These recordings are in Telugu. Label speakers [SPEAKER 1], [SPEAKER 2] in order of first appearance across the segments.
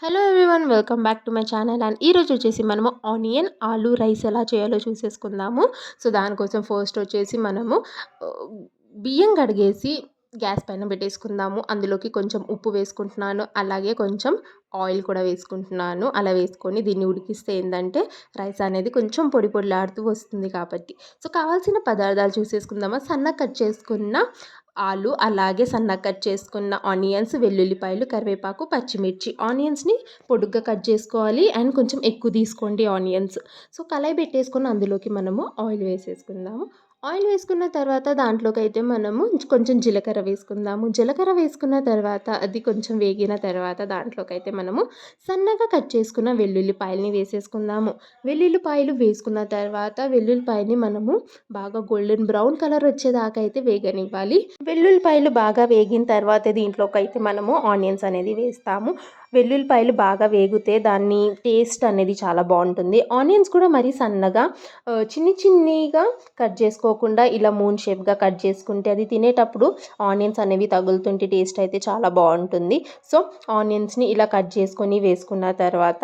[SPEAKER 1] Hello everyone, welcome back to my channel. And ఈరోజు వచ్చేసి మనము ఆనియన్ ఆలూ రైస్ ఎలా చేయాలో చూసేసుకుందాము. సో దానికోసం ఫస్ట్ వచ్చేసి మనము ఆ, బియ్యం కడిగేసి గ్యాస్ పైన పెట్టేసుకుందాము. అందులోకి కొంచెం ఉప్పు వేసుకుంటున్నాను, అలాగే కొంచెం ఆయిల్ కూడా వేసుకుంటున్నాను. అలా వేసుకొని దీన్ని ఉడికిస్తే ఏంటంటే రైస్ అనేది కొంచెం పొడి పొడిలాడుతూ వస్తుంది కాబట్టి. సో కావాల్సిన పదార్థాలు చూసేసుకుందామా. సన్నగా కట్ చేసుకున్న ఆలు, అలాగే సన్నగా కట్ చేసుకున్న ఆనియన్స్, వెల్లుల్లిపాయలు, కరివేపాకు, పచ్చిమిర్చి. ఆనియన్స్ని పొడుగ్గా కట్ చేసుకోవాలి అండ్ కొంచెం ఎక్కువ తీసుకోండి ఆనియన్స్. సో కళాయి పెట్టేసుకొని అందులోకి మనము ఆయిల్ వేసేసుకుందాము. ఆయిల్ వేసుకున్న తర్వాత దాంట్లోకి అయితే మనము కొంచెం జీలకర్ర వేసుకుందాము. జీలకర్ర వేసుకున్న తర్వాత అది కొంచెం వేగిన తర్వాత దాంట్లోకి అయితే మనము సన్నగా కట్ చేసుకున్న వెల్లుల్లిపాయలని వేసేసుకుందాము. వెల్లుల్లిపాయలు వేసుకున్న తర్వాత వెల్లుల్లిపాయని మనము బాగా గోల్డెన్ బ్రౌన్ కలర్ వచ్చేదాకా అయితే వేగనివ్వాలి. వెల్లుల్లిపాయలు బాగా వేగిన తర్వాత దీంట్లోకి అయితే మనము ఆనియన్స్ అనేది వేస్తాము. వెల్లుల్లిపాయలు బాగా వేగితే దాన్ని టేస్ట్ అనేది చాలా బాగుంటుంది. ఆనియన్స్ కూడా మరీ సన్నగా చిన్నిగా కట్ చేసుకోకుండా ఇలా మూన్ షేప్గా కట్ చేసుకుంటే అది తినేటప్పుడు ఆనియన్స్ అనేవి తగులుతుంటే టేస్ట్ అయితే చాలా బాగుంటుంది. సో ఆనియన్స్ని ఇలా కట్ చేసుకొని వేసుకున్న తర్వాత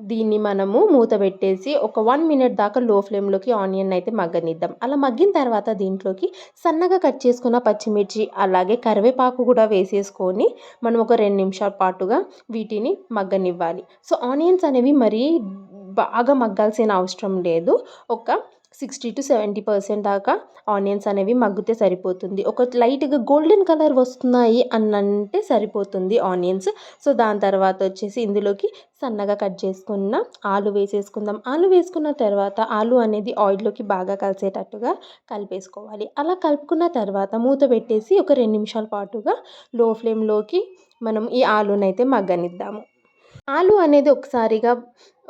[SPEAKER 1] దీన్ని మనము మూత పెట్టేసి ఒక 1 మినిట్ దాకా లో ఫ్లేమ్లోకి ఆనియన్ అయితే మగ్గనిద్దాం. అలా మగ్గిన తర్వాత దీంట్లోకి సన్నగా కట్ చేసుకున్న పచ్చిమిర్చి, అలాగే కరివేపాకు కూడా వేసేసుకొని మనం ఒక 2 నిమిషాల పాటుగా వీటిని మగ్గనివ్వాలి. సో ఆనియన్స్ అనేవి మరీ బాగా మగ్గాల్సిన అవసరం లేదు. ఒక 60-70% దాకా ఆనియన్స్ అనేవి మగ్గితే సరిపోతుంది. ఒక లైట్గా గోల్డెన్ కలర్ వస్తున్నాయి అనంటే సరిపోతుంది ఆనియన్స్. సో దాని తర్వాత వచ్చేసి ఇందులోకి సన్నగా కట్ చేసుకున్న ఆలు వేసేసుకుందాం. ఆలు వేసుకున్న తర్వాత ఆలు అనేది ఆయిల్లోకి బాగా కలిసేటట్టుగా కలిపేసుకోవాలి. అలా కలుపుకున్న తర్వాత మూత పెట్టేసి ఒక 2 నిమిషాల పాటుగా లో ఫ్లేమ్లోకి మనం ఈ ఆలునైతే మగ్గనిద్దాము. ఆలు అనేది ఒకసారిగా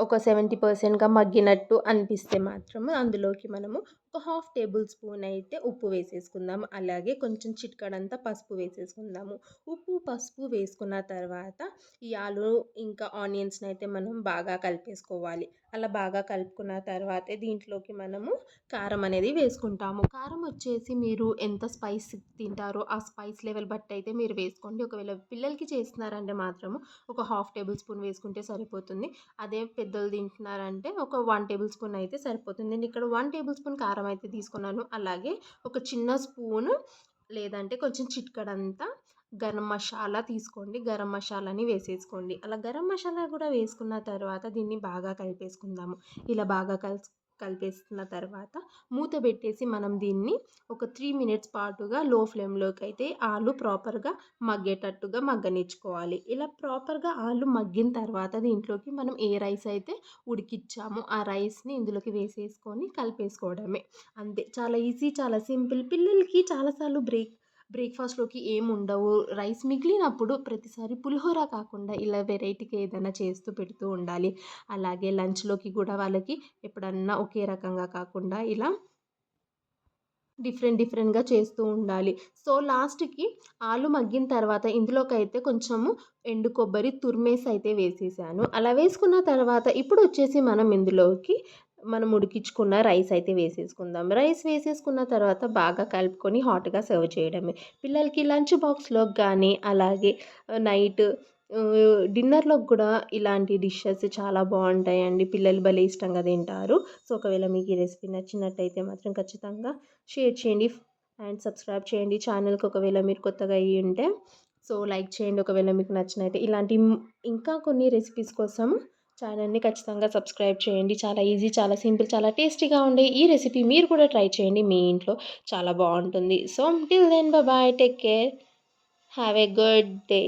[SPEAKER 1] ఒక 70%గా మగ్గినట్టు అనిపిస్తే మాత్రము అందులోకి మనము ఒక హాఫ్ టేబుల్ స్పూన్ అయితే ఉప్పు వేసేసుకుందాము. అలాగే కొంచెం చిటికెడంతా పసుపు వేసేసుకుందాము. ఉప్పు పసుపు వేసుకున్న తర్వాత ఈ ఆలు ఇంకా ఆనియన్స్ని అయితే మనం బాగా కలిపేసుకోవాలి. అలా బాగా కలుపుకున్న తర్వాతే దీంట్లోకి మనము కారం అనేది వేసుకుంటాము. కారం వచ్చేసి మీరు ఎంత స్పైస్ తింటారో ఆ స్పైస్ లెవెల్ బట్టి అయితే మీరు వేసుకోండి. ఒకవేళ పిల్లలకి చేస్తున్నారంటే మాత్రము ఒక హాఫ్ టేబుల్ స్పూన్ వేసుకుంటే సరిపోతుంది. అదే పెద్దలు తింటున్నారంటే ఒక 1 టేబుల్ స్పూన్ అయితే సరిపోతుంది. నేను ఇక్కడ 1 టేబుల్ స్పూన్ కారం అయితే తీసుకున్నాను. అలాగే ఒక చిన్న స్పూను లేదంటే కొంచెం చిటికెడంతా గరం మసాలా తీసుకోండి. గరం మసాలాని వేసేసుకోండి. అలా గరం మసాలా కూడా వేసుకున్న తర్వాత దీన్ని బాగా కలిపేసుకుందాము. ఇలా బాగా కలిపేసుకున్న తర్వాత మూత పెట్టేసి మనం దీన్ని ఒక 3 మినిట్స్ పాటుగా లో ఫ్లేమ్లోకి అయితే ఆలు ప్రాపర్గా మగ్గేటట్టుగా మగ్గనిచ్చుకోవాలి. ఇలా ప్రాపర్గా ఆలు మగ్గిన తర్వాత దీంట్లోకి మనం ఏ రైస్ అయితే ఉడికిచ్చామో ఆ రైస్ని ఇందులోకి వేసేసుకొని కలిపేసుకోవడమే. అంతే, చాలా ఈజీ, చాలా సింపుల్. పిల్లలకి చాలాసార్లు బ్రేక్ఫాస్ట్లోకి ఏమి ఉండవు. రైస్ మిగిలినప్పుడు ప్రతిసారి పులిహోర కాకుండా ఇలా వెరైటీగా ఏదైనా చేస్తూ పెడుతూ ఉండాలి. అలాగే లంచ్లోకి కూడా వాళ్ళకి ఎప్పుడన్నా ఒకే రకంగా కాకుండా ఇలా డిఫరెంట్‌గా చేస్తూ ఉండాలి. సో లాస్ట్‌కి ఆలు మగ్గిన తర్వాత ఇందులోకైతే కొంచెము ఎండు కొబ్బరి తురిమేసి అయితే వేసేసాను. అలా వేసుకున్న తర్వాత ఇప్పుడొచ్చేసి మనం ఇందులోకి మనం ఉడికించుకున్న రైస్ అయితే వేసేసుకుందాం. రైస్ వేసేసుకున్న తర్వాత బాగా కలుపుకొని హాట్‌గా సర్వ్ చేయడమే. పిల్లలకి లంచ్ బాక్స్‌లోకి గానీ అలాగే నైట్ డిన్నర్‌లోకి కూడా ఇలాంటి డిషెస్ చాలా బావుంటాయండి. పిల్లలు భలే ఇష్టంగా తింటారు. సో ఒకవేళ మీకు ఈ రెసిపీ నచ్చినట్టయితే మాత్రం ఖచ్చితంగా షేర్ చేయండి అండ్ సబ్స్క్రైబ్ చేయండి ఛానల్‌కి ఒకవేళ మీరు కొత్తగా అయ్యుంటే. సో లైక్ చేయండి ఒకవేళ మీకు నచ్చినయితే. ఇలాంటి ఇంకా కొన్ని రెసిపీస్ కోసం ఛానల్‌ని ఖచ్చితంగా సబ్స్క్రైబ్ చేయండి. చాలా ఈజీ, చాలా సింపుల్, చాలా టేస్టీగా ఉండే ఈ రెసిపీ మీరు కూడా ట్రై చేయండి మీ ఇంట్లో. చాలా బావుంటుంది. So till then bye, take care, have a good day.